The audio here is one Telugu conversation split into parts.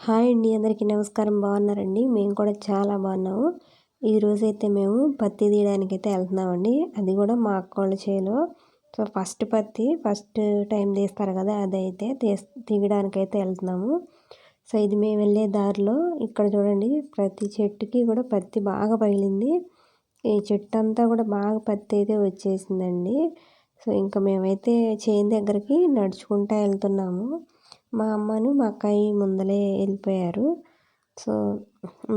హాయ్ అండి, అందరికీ నమస్కారం. బాగున్నారండి? మేము కూడా చాలా బాగున్నాము. ఈరోజైతే మేము పత్తి తీయడానికైతే వెళ్తున్నామండి. అది కూడా మా అక్కోళ్ళ చేలో. సో ఫస్ట్ టైం తీస్తారు కదా, అదైతే తీయడానికైతే వెళ్తున్నాము. సో ఇది మేము వెళ్ళే దారిలో ఇక్కడ చూడండి, ప్రతి చెట్టుకి కూడా పత్తి బాగా పగిలింది. ఈ చెట్టు అంతా కూడా బాగా పత్తి అయితే వచ్చేసిందండి. సో ఇంకా మేమైతే చేను దగ్గరికి నడుచుకుంటూ వెళ్తున్నాము. మా అమ్మను మా అక్కయ్య ముందలే వెళ్ళిపోయారు. సో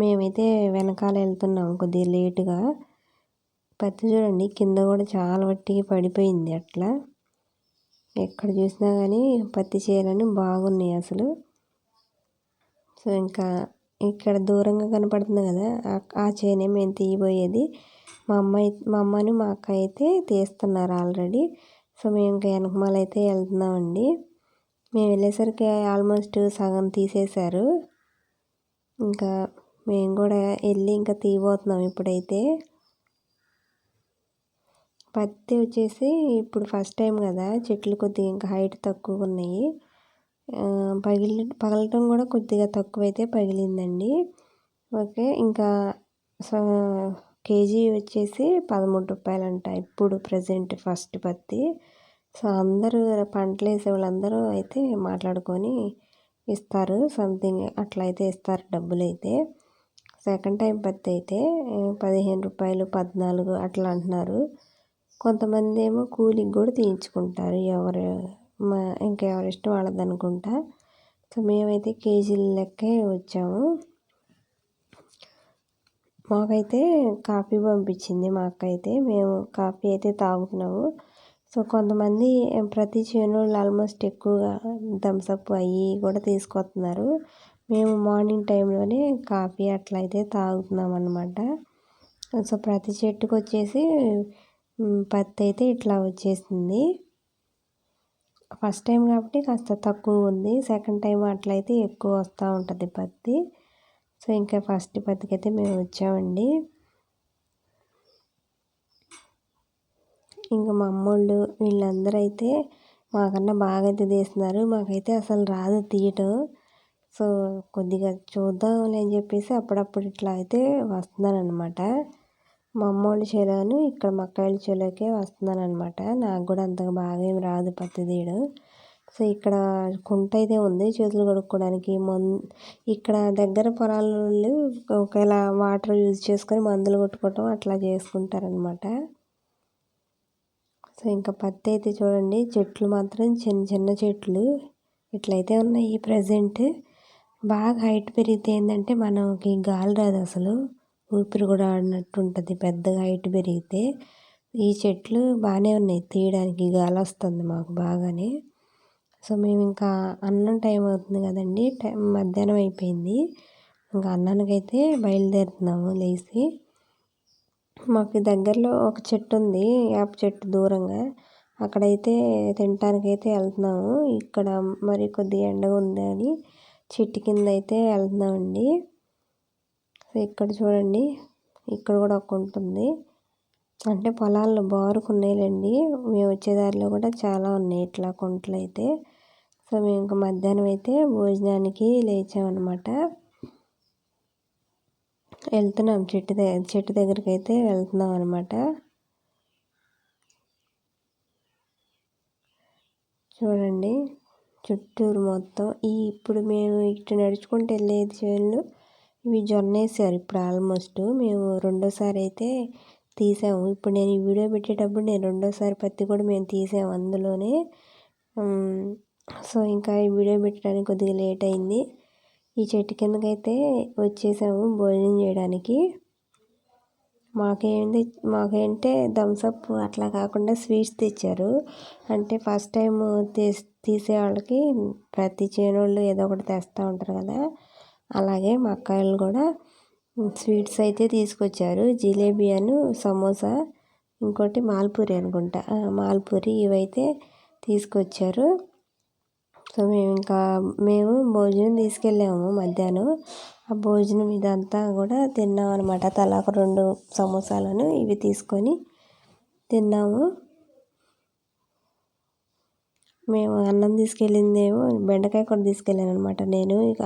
మేమైతే వెనకాల వెళ్తున్నాము కొద్దిగా లేటుగా. పత్తి చూడండి, కింద కూడా చాలా వట్టిగా పడిపోయింది. అట్లా ఎక్కడ చూసినా కానీ పత్తి చేలని బాగున్నాయి అసలు. సో ఇంకా ఇక్కడ దూరంగా కనపడుతుంది కదా, ఆ చేనే మేము తీయబోయేది. మా అమ్మని మా అక్క అయితే తీస్తున్నారు ఆల్రెడీ. సో మేము ఇంకా వెనకమాల అయితే వెళ్తున్నామండి. మేము వెళ్ళేసరికి ఆల్మోస్ట్ సగం తీసేశారు. ఇంకా మేము కూడా వెళ్ళి ఇంకా తీయబోతున్నాం ఇప్పుడైతే. పత్తి వచ్చేసి ఇప్పుడు ఫస్ట్ టైం కదా, చెట్లు కొద్దిగా ఇంకా హైట్ తక్కువ ఉన్నాయి. పగలటం కూడా కొద్దిగా తక్కువైతే పగిలిందండి. ఓకే, ఇంకా కేజీ వచ్చేసి 13 రూపాయలంట ఇప్పుడు ప్రజెంట్ ఫస్ట్ పత్తి. సో అందరూ పంటలు వేసే వాళ్ళందరూ అయితే మాట్లాడుకొని ఇస్తారు, సంథింగ్ అట్లా అయితే ఇస్తారు డబ్బులు అయితే. సెకండ్ టైం పత్తి అయితే 15 రూపాయలు, 14 అట్లా అంటున్నారు. కొంతమంది ఏమో కూలికి కూడా తీయించుకుంటారు, ఇంకెవరి ఇష్టం వాళ్ళది అనుకుంటా. సో మేమైతే కేజీల లెక్కే వచ్చాము. మాకైతే కాఫీ పంపించింది మా అక్క అయితే. మేము కాఫీ అయితే తాగుతున్నాము. సో కొంతమంది ప్రతి చేనులు ఆల్మోస్ట్ ఎక్కువగా థమ్సప్ అవి కూడా తీసుకొస్తున్నారు. మేము మార్నింగ్ టైంలోనే కాఫీ అట్లా అయితే తాగుతున్నాం అన్నమాట. సో ప్రతి చెట్టుకు వచ్చేసి పత్తి అయితే ఇట్లా వచ్చేసింది. ఫస్ట్ టైం కాబట్టి కాస్త తక్కువ ఉంది, సెకండ్ టైం అట్లయితే ఎక్కువ వస్తూ ఉంటుంది పత్తి. సో ఇంకా ఫస్ట్ పత్తికి అయితే మేము వచ్చామండి. ఇంకా మా అమ్మోళ్ళు వీళ్ళందరూ అయితే మాకన్నా బాగా అయితే తీస్తున్నారు. మాకైతే అసలు రాదు తీయటం. సో కొద్దిగా చూద్దాంలే అని చెప్పేసి అప్పుడప్పుడు ఇట్లా అయితే వస్తున్నాను అనమాట. మా అమ్మోళ్ళ చేలోను ఇక్కడ మా అక్కయ్యల చేలోకే వస్తున్నాను అనమాట. నాకు కూడా అంతగా బాగా ఏం రాదు పత్తి తీయడం. సో ఇక్కడ కుంట అయితే ఉంది చేతులు కడుక్కోవడానికి. ఇక్కడ దగ్గర పొలాలు ఒకవేళ వాటర్ యూజ్ చేసుకొని మందులు కొట్టుకోవటం అట్లా చేసుకుంటారనమాట. సో ఇంకా పత్తి అయితే చూడండి, చెట్లు మాత్రం చిన్న చిన్న చెట్లు ఇట్లయితే ఉన్నాయి ప్రజెంట్. బాగా హైట్ పెరిగితే ఏంటంటే మనకి గాలి రాదు, అసలు ఊపిరి కూడా ఆడినట్టు ఉంటుంది పెద్దగా హైట్ పెరిగితే. ఈ చెట్లు బాగానే ఉన్నాయి, తీయడానికి గాలి వస్తుంది మాకు బాగానే. సో మేము ఇంకా అన్నం టైం అవుతుంది కదండి, మధ్యాహ్నం అయిపోయింది. ఇంకా అన్నానికైతే బయలుదేరుతున్నాము లేచి. మాకు దగ్గరలో ఒక చెట్టు ఉంది, వేప చెట్టు దూరంగా. అక్కడైతే తినటానికైతే వెళ్తున్నాము. ఇక్కడ మరి కొద్దిగా ఎండగా ఉందని చెట్టు కింద అయితే వెళ్తున్నామండి. ఇక్కడ చూడండి, ఇక్కడ కూడా ఒక ఉంటుంది, అంటే పొలాల్లో బారుకు ఉన్నాయిలేండి. మేము వచ్చేదారిలో కూడా చాలా ఉన్నాయి ఇట్లా కుంటలు అయితే. సో మేము ఇంకా మధ్యాహ్నం అయితే భోజనానికి లేచామన్నమాట. వెళ్తున్నాం చెట్టు దగ్గరికి అయితే వెళ్తున్నాం అనమాట. చూడండి చుట్టూరు మొత్తం ఇప్పుడు మేము ఇటు నడుచుకుంటూ వెళ్ళేది చేనులు ఇవి జొన్న వేసారు ఇప్పుడు. ఆల్మోస్ట్ మేము రెండోసారి అయితే తీసాము. ఇప్పుడు నేను ఈ వీడియో పెట్టేటప్పుడు రెండోసారి పత్తి కూడా మేము తీసాము అందులోనే. సో ఇంకా ఈ వీడియో పెట్టడానికి కొద్దిగా లేట్ అయింది. ఈ చెట్టు కిందకైతే వచ్చేసాము భోజనం చేయడానికి. మాకేంటే థమ్సప్ అట్లా కాకుండా స్వీట్స్ తెచ్చారు. అంటే ఫస్ట్ టైం తీసే వాళ్ళకి ప్రతి చేనోళ్ళు ఏదో ఒకటి తెస్తూ ఉంటారు కదా, అలాగే మా అక్కాయిలు కూడా స్వీట్స్ అయితే తీసుకొచ్చారు. జిలేబీ సమోసా, ఇంకోటి మాల్పూరి అనుకుంటా, మాల్పూరి ఇవైతే తీసుకొచ్చారు. సో మేము భోజనం తీసుకెళ్ళాము మధ్యాహ్నం. ఆ భోజనం ఇదంతా కూడా తిన్నాం అనమాట. తలా ఒక 2 సమోసాలను ఇవి తీసుకొని తిన్నాము. మేము అన్నం తీసుకెళ్ళిందేమో బెండకాయ కూడా తీసుకెళ్ళాను అనమాట నేను. ఇక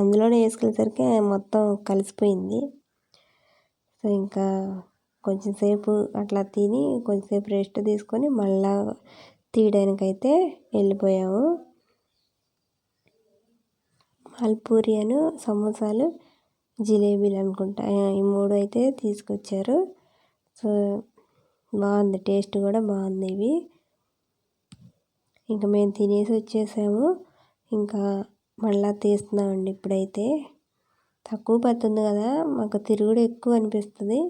అందులోనే వేసుకెళ్ళేసరికి మొత్తం కలిసిపోయింది. సో ఇంకా కొంచెం సేపు అట్లా తిని కొంచెంసేపు రెస్ట్ తీసుకొని మళ్ళా తీయడానికైతే వెళ్ళిపోయాము. పాల్పూరి అను సమోసాలు జిలేబీలు అనుకుంటా ఈ 3 అయితే తీసుకొచ్చారు. సో బాగుంది, టేస్ట్ కూడా బాగుంది ఇవి. ఇంకా మేము తినేసి వచ్చేసాము. ఇంకా మళ్ళీ తీస్తున్నామండి ఇప్పుడైతే. తక్కువ పత్తి ఉంది కదా, మాకు తిరుగుడు ఎక్కువ అనిపిస్తుంది,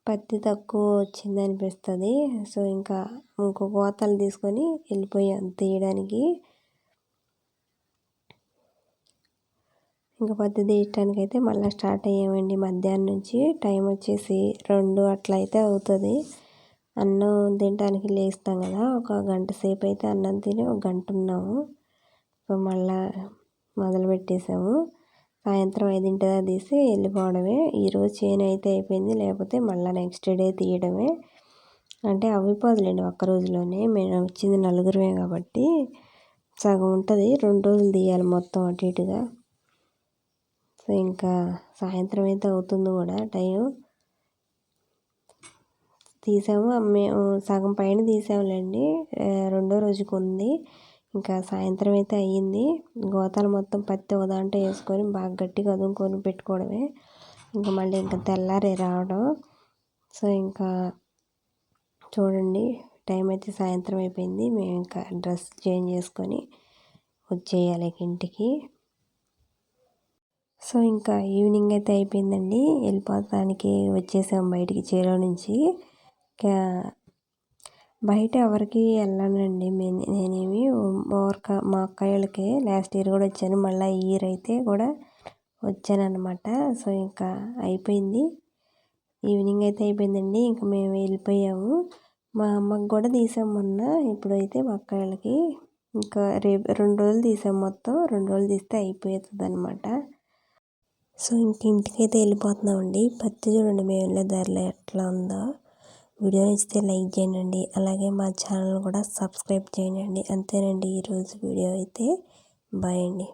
పత్తి తక్కువ వచ్చింది అనిపిస్తుంది. సో ఇంకా ఇంకో కోతలు తీసుకొని వెళ్ళిపోయాం తీయడానికి. ఇంకా పత్తి తీయటానికి అయితే మళ్ళీ స్టార్ట్ అయ్యామండి మధ్యాహ్నం నుంచి. టైం వచ్చేసి 2 అట్లా అయితే అవుతుంది. అన్నం తినడానికి లేస్తాం కదా, ఒక గంట సేపు అయితే అన్నం తిని ఒక గంట ఉన్నాము. సో మళ్ళా మొదలు పెట్టేసాము. సాయంత్రం 5 దాకా తీసి వెళ్ళిపోవడమే. ఈరోజు చేను అయితే అయిపోయింది, లేకపోతే మళ్ళీ నెక్స్ట్ డే తీయడమే. అంటే అవ్విపోదులేండి ఒక్క రోజులోనే, మేము వచ్చింది నలుగురమే కాబట్టి సగం ఉంటుంది. 2 రోజులు తీయాలి మొత్తం అటు ఇటుగా. సో ఇంకా సాయంత్రం అయితే అవుతుంది కూడా టైం. తీసాము, మేము సగం పైన తీసాములేండి, 2వ రోజుకి ఉంది. ఇంకా సాయంత్రం అయితే అయ్యింది. గోతాలు మొత్తం పత్తి ఒక దాంట్లో వేసుకొని బాగా గట్టిగా అదుముకొని పెట్టుకోవడమే. ఇంకా మళ్ళీ ఇంకా తెల్లారే రావడం. సో ఇంకా చూడండి టైం అయితే సాయంత్రం అయిపోయింది. మేము ఇంకా డ్రెస్ చేంజ్ చేసుకొని వచ్చేయాలి ఇంటికి. సో ఇంకా ఈవినింగ్ అయితే అయిపోయిందండి, వెళ్ళిపోతానికి వచ్చేసాం బయటికి చేలో నుంచి. బయట ఎవరికి వెళ్ళానండి నేనేమి, మా అక్కయ్య వాళ్ళకి లాస్ట్ ఇయర్ కూడా వచ్చాను, మళ్ళీ ఈ ఇయర్ అయితే కూడా వచ్చాను అనమాట. సో ఇంకా అయిపోయింది, ఈవినింగ్ అయితే అయిపోయిందండి. ఇంకా మేము వెళ్ళిపోయాము. మా అమ్మకి కూడా తీసాం మొన్న. ఇప్పుడైతే మా అక్కయ్య వాళ్ళకి ఇంకా రేపు 2 రోజులు తీసాం, మొత్తం 2 రోజులు తీస్తే అయిపోతుంది అనమాట. సో ఇంక ఇంటికైతే వెళ్ళిపోతున్నామండి. పత్తి చూడండి మేము వెళ్ళే దారిలో ఎట్లా ఉందో. వీడియో నచ్చితే లైక్ చేయండి, అలాగే మా ఛానల్ కూడా సబ్స్క్రైబ్ చేయండి. అంతేనండి ఈరోజు వీడియో అయితే. బాయ్ అండి.